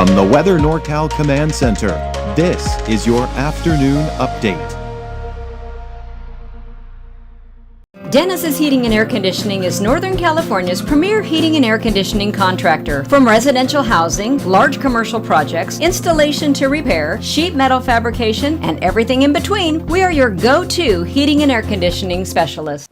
From the Weather NorCal Command Center, this is your afternoon update. Dennis's Heating and Air Conditioning is Northern California's premier heating and air conditioning contractor. From residential housing, large commercial projects, installation to repair, sheet metal fabrication, and everything in between, we are your go-to heating and air conditioning specialist.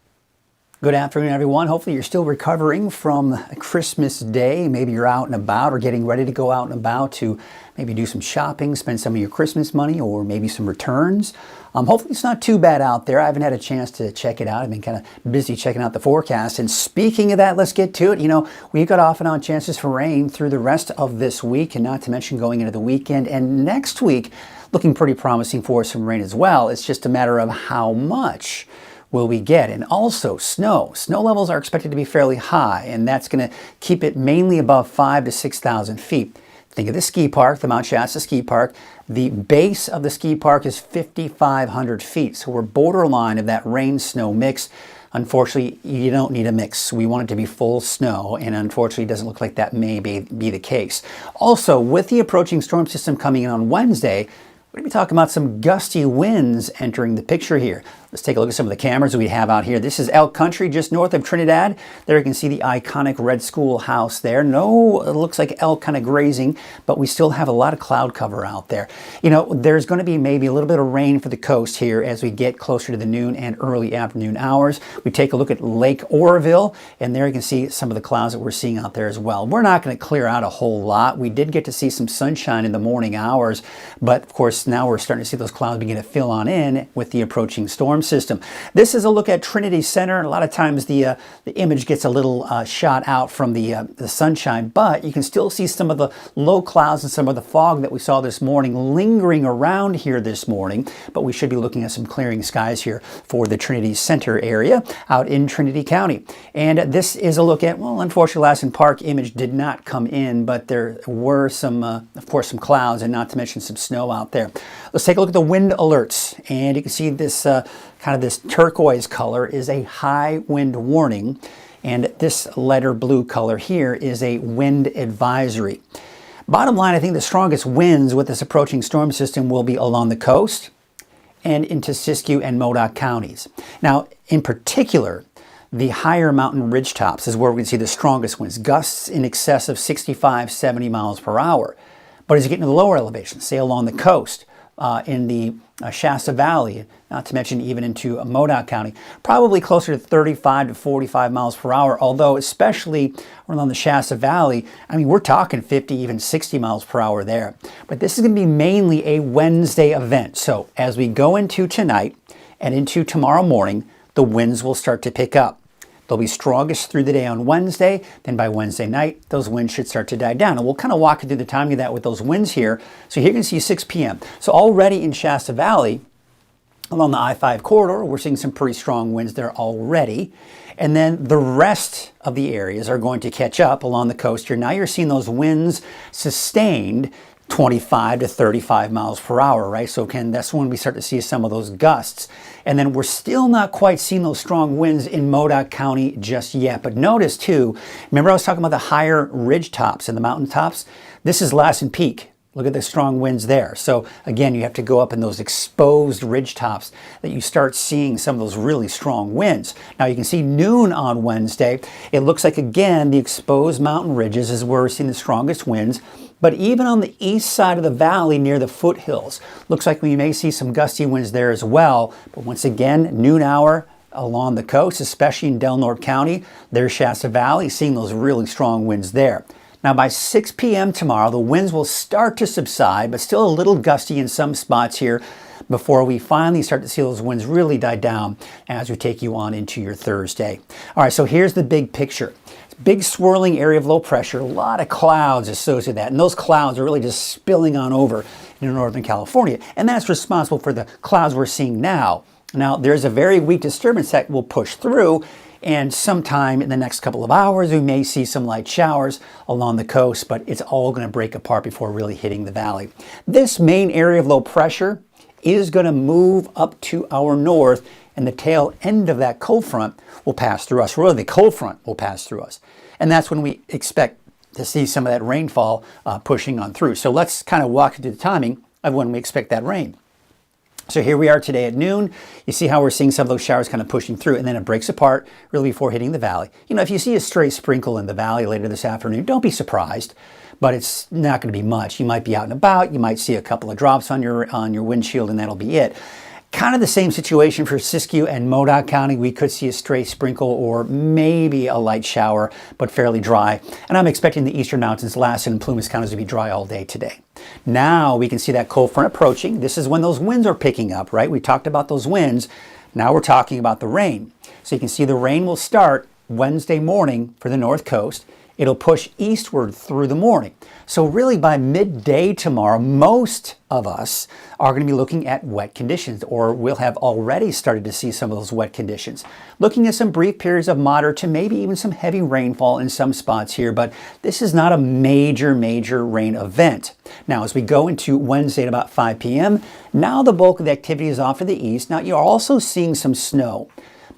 Good afternoon, everyone. Hopefully you're still recovering from Christmas Day. Maybe you're out and about or getting ready to go out and about to maybe do some shopping, spend some of your Christmas money, or maybe some returns. Hopefully it's not too bad out there. I haven't had a chance to check it out. I've been kind of busy checking out the forecast. And speaking of that, let's get to it. You know, we've got off and on chances for rain through the rest of this week, and not to mention going into the weekend. And next week, looking pretty promising for some rain as well. It's just a matter of how much will we get. And also snow. Snow levels are expected to be fairly high, and that's going to keep it mainly above 5,000 to 6,000 feet. Think of the ski park, the Mount Shasta ski park. The base of the ski park is 5,500 feet. So we're borderline of that rain-snow mix. Unfortunately, you don't need a mix. We want it to be full snow, and unfortunately, it doesn't look like that may be the case. Also, with the approaching storm system coming in on Wednesday, we're going to be talking about some gusty winds entering the picture here. Let's take a look at some of the cameras we have out here. This is Elk Country, just north of Trinidad. There you can see the iconic red schoolhouse there. No, it looks like elk kind of grazing, but we still have a lot of cloud cover out there. You know, there's going to be maybe a little bit of rain for the coast here as we get closer to the noon and early afternoon hours. We take a look at Lake Oroville, and there you can see some of the clouds that we're seeing out there as well. We're not going to clear out a whole lot. We did get to see some sunshine in the morning hours, but of course now we're starting to see those clouds begin to fill on in with the approaching storm system. This is a look at Trinity Center. A lot of times the image gets a little shot out from the sunshine, but you can still see some of the low clouds and some of the fog that we saw this morning lingering around here this morning. But we should be looking at some clearing skies here for the Trinity Center area out in Trinity County. And this is a look at, well, unfortunately, Lassen Park image did not come in, but there were some, of course, some clouds and not to mention some snow out there. Let's take a look at the wind alerts, and you can see this kind of this turquoise color is a high wind warning, and this lighter blue color here is a wind advisory. Bottom line, I think the strongest winds with this approaching storm system will be along the coast and into Siskiyou and Modoc counties. Now, in particular, the higher mountain ridge tops is where we can see the strongest winds, gusts in excess of 65, 70 miles per hour. But as you get into the lower elevations, say along the coast, in the Shasta Valley, not to mention even into Modoc County, probably closer to 35 to 45 miles per hour, although especially around the Shasta Valley, I mean, we're talking 50, even 60 miles per hour there. But this is going to be mainly a Wednesday event. So as we go into tonight and into tomorrow morning, the winds will start to pick up. They'll be strongest through the day on Wednesday. Then by Wednesday night, those winds should start to die down. And we'll kind of walk you through the timing of that with those winds here. So here you can see 6 p.m. So already in Shasta Valley, along the I-5 corridor, we're seeing some pretty strong winds there already. And then the rest of the areas are going to catch up along the coast here. Now you're seeing those winds sustained 25 to 35 miles per hour, right? So again, that's when we start to see some of those gusts. And then we're still not quite seeing those strong winds in Modoc County just yet. But notice too, remember I was talking about the higher ridge tops and the mountain tops? This is Lassen Peak. Look at the strong winds there. So again, you have to go up in those exposed ridge tops that you start seeing some of those really strong winds. Now you can see noon on Wednesday. It looks like, again, the exposed mountain ridges is where we're seeing the strongest winds. But even on the east side of the valley near the foothills, looks like we may see some gusty winds there as well. But once again, noon hour along the coast, especially in Del Norte County, there's Shasta Valley, seeing those really strong winds there. Now by 6 p.m. tomorrow, the winds will start to subside, but still a little gusty in some spots here before we finally start to see those winds really die down as we take you on into your Thursday. All right, so here's the big picture. Big swirling area of low pressure, a lot of clouds associated with that, and those clouds are really just spilling on over into Northern California, and that's responsible for the clouds we're seeing now. Now, there's a very weak disturbance that will push through, and sometime in the next couple of hours, we may see some light showers along the coast, but it's all going to break apart before really hitting the valley. This main area of low pressure is going to move up to our north, and the tail end of that cold front will pass through us. Really, the cold front will pass through us. And that's when we expect to see some of that rainfall pushing on through. So let's kind of walk through the timing of when we expect that rain. So here we are today at noon. You see how we're seeing some of those showers kind of pushing through, and then it breaks apart really before hitting the valley. You know, if you see a stray sprinkle in the valley later this afternoon, don't be surprised, but it's not going to be much. You might be out and about, you might see a couple of drops on your windshield, and that'll be it. Kind of the same situation for Siskiyou and Modoc County. We could see a stray sprinkle or maybe a light shower, but fairly dry. And I'm expecting the eastern mountains, Lassen and Plumas counties to be dry all day today. Now we can see that cold front approaching. This is when those winds are picking up, right? We talked about those winds. Now we're talking about the rain. So you can see the rain will start Wednesday morning for the north coast. It'll push eastward through the morning. So really by midday tomorrow, most of us are going to be looking at wet conditions, or we'll have already started to see some of those wet conditions. Looking at some brief periods of moderate to maybe even some heavy rainfall in some spots here, but this is not a major rain event. Now, as we go into Wednesday at about 5 p.m., now the bulk of the activity is off to the east. Now, you're also seeing some snow.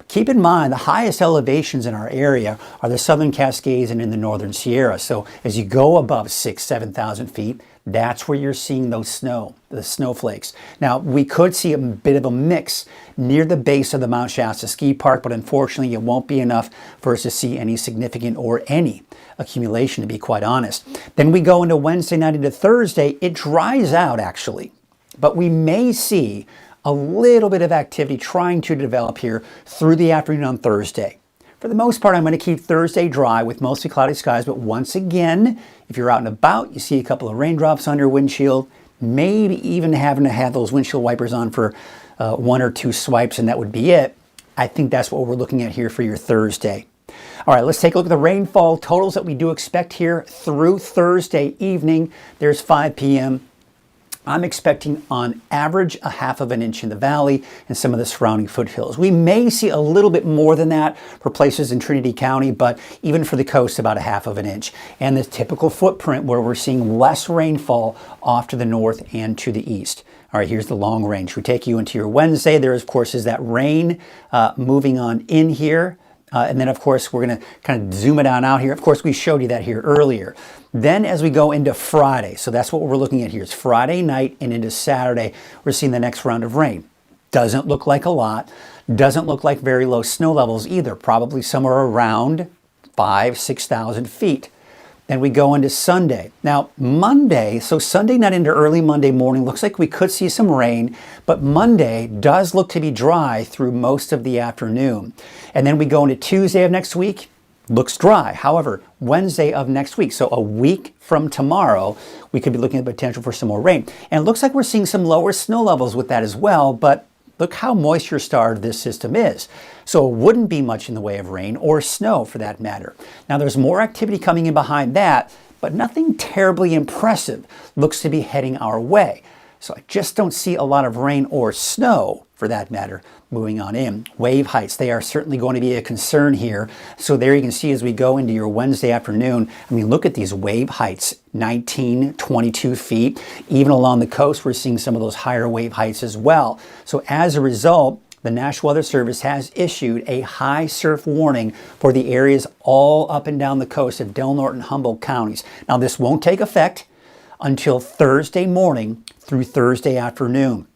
Keep in mind, the highest elevations in our area are the Southern Cascades and in the Northern Sierra. So as you go above 6,000, 7,000 feet, that's where you're seeing the snowflakes. Now, we could see a bit of a mix near the base of the Mount Shasta Ski Park, but unfortunately it won't be enough for us to see any significant or any accumulation, to be quite honest. Then we go into Wednesday night into Thursday. It dries out actually, but we may see a little bit of activity trying to develop here through the afternoon on Thursday. For the most part, I'm going to keep Thursday dry with mostly cloudy skies, but once again, if you're out and about, you see a couple of raindrops on your windshield, maybe even having to have those windshield wipers on for 1 or 2 swipes, and that would be it. I think that's what we're looking at here for your Thursday. All right, let's take a look at the rainfall totals that we do expect here through Thursday evening. There's 5 p.m. I'm expecting on average a half of an inch in the valley and some of the surrounding foothills. We may see a little bit more than that for places in Trinity County, but even for the coast, about a half of an inch. And the typical footprint where we're seeing less rainfall off to the north and to the east. All right, here's the long range. We take you into your Wednesday. There, of course, is that rain moving on in here. And then, of course, we're going to kind of zoom it on out here. Of course, we showed you that here earlier. Then as we go into Friday, so that's what we're looking at here. It's Friday night and into Saturday, we're seeing the next round of rain. Doesn't look like a lot. Doesn't look like very low snow levels either. Probably somewhere around 5,000, 6,000 feet. Then we go into Sunday. Now, Monday, so Sunday night into early Monday morning, looks like we could see some rain, but Monday does look to be dry through most of the afternoon. And then we go into Tuesday of next week, looks dry. However, Wednesday of next week, so a week from tomorrow, we could be looking at the potential for some more rain. And it looks like we're seeing some lower snow levels with that as well, but look how moisture starved this system is. So it wouldn't be much in the way of rain or snow for that matter. Now there's more activity coming in behind that, but nothing terribly impressive looks to be heading our way. So I just don't see a lot of rain or snow for that matter moving on in. Wave heights, they are certainly going to be a concern here. So there you can see as we go into your Wednesday afternoon, I mean, look at these wave heights, 19, 22 feet. Even along the coast, we're seeing some of those higher wave heights as well. So as a result, the National Weather Service has issued a high surf warning for the areas all up and down the coast of Del Norte and Humboldt counties. Now this won't take effect until Thursday morning through Thursday afternoon.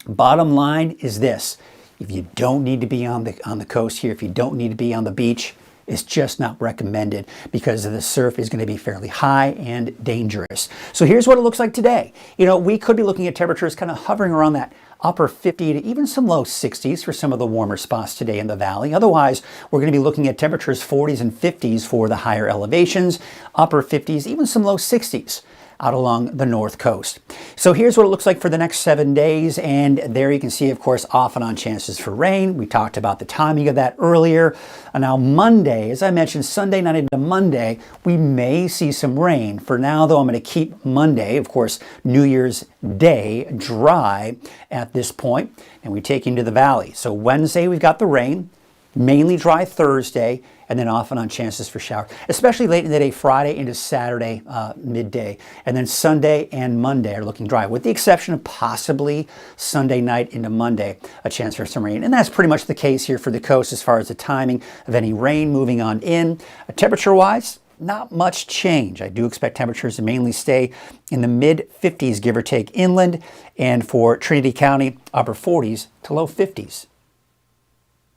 Bottom line is this: if you don't need to be on the coast here, if you don't need to be on the beach, it's just not recommended because the surf is going to be fairly high and dangerous. So here's what it looks like today. You know, we could be looking at temperatures kind of hovering around that upper 50 to even some low 60s for some of the warmer spots today in the valley. Otherwise, we're going to be looking at temperatures 40s and 50s for the higher elevations, upper 50s, even some low 60s. Out along the north coast. So here's what it looks like for the next 7 days, and there you can see, of course, off and on chances for rain. We talked about the timing of that earlier. And now Monday, as I mentioned, Sunday night into Monday, we may see some rain. For now, though, I'm going to keep Monday, of course, New Year's Day, dry at this point, and we take you into the valley. So Wednesday, we've got the rain, mainly dry Thursday, and then off and on chances for showers, especially late in the day, Friday into Saturday midday. And then Sunday and Monday are looking dry, with the exception of possibly Sunday night into Monday, a chance for some rain. And that's pretty much the case here for the coast as far as the timing of any rain moving on in. Temperature-wise, not much change. I do expect temperatures to mainly stay in the mid-50s, give or take inland, and for Trinity County, upper 40s to low 50s.